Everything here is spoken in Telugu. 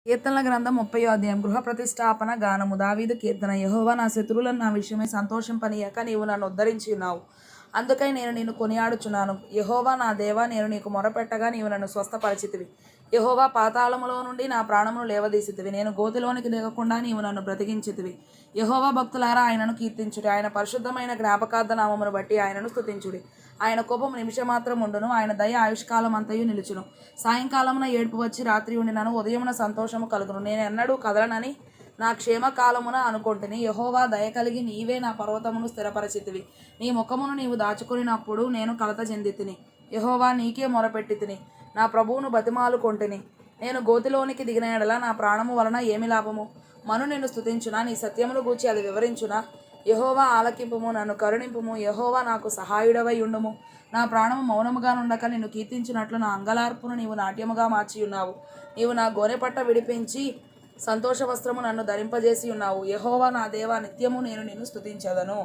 కీర్తనల గ్రంథం 30వ అధ్యాయం. గృహ ప్రతిష్టాపన గానము. దావీదు కీర్తన. యెహోవా, నా శత్రువులను నా విషయమై సంతోషింపనీయక నీవు నన్ను ఉద్ధరించి ఉన్నావు. అందుకై నేను నిన్ను కొనియాడుచున్నాను. యెహోవా నా దేవా, నేను నీకు మొరపెట్టగా నీవు నన్ను స్వస్థపరిచితివి. యెహోవా, పాతాళములో నుండి నా ప్రాణమును లేవదీసితివి. నేను గోతిలోనికి దిగకుండా నీవు నన్ను బ్రతికించితివి. యెహోవా భక్తులారా ఆయనను కీర్తించుడి. ఆయన పరిశుద్ధమైన జ్ఞాపకార్థ నామమును బట్టి ఆయనను స్తుతించుడి. ఆయన కోపం నిమిషమాత్రం ఉండును, ఆయన దయ ఆయుష్కాలం అంతయు నిలుచును. సాయంకాలమున ఏడుపు వచ్చి రాత్రి ఉండినను, ఉదయమున సంతోషము కలుగును. నేను ఎన్నడూ కదలనని నా క్షేమకాలమున అనుకొంటిని. యెహోవా, దయ కలిగి నీవే నా పర్వతమును స్థిరపరచితివి. నీ ముఖమును నీవు దాచుకొనినప్పుడు నేను కలత చెందితిని. యెహోవా, నీకే మొరపెట్టి తిని నా ప్రభువును బతిమాలుకొంటిని. నేను గోతిలోనికి దిగిన ఎడల నా ప్రాణము వలన ఏమి లాభము? మను నిన్ను స్తుతించునా? నీ సత్యమును గూర్చి అది వివరించునా? యెహోవా, ఆలకింపుము, నన్ను కరుణింపుము. యెహోవా, నాకు సహాయుడవై ఉండుము. నా ప్రాణము మౌనముగా నుండక నిన్ను కీర్తించినట్లు నా అంగలార్పును నీవు నాట్యముగా మార్చియున్నావు. నీవు నా గోనెపట్ట విడిపించి సంతోష వస్త్రము నన్ను ధరింపజేసి ఉన్నావు. యెహోవా నా దేవా, నిత్యము నేను నిన్ను స్తుతించెదను.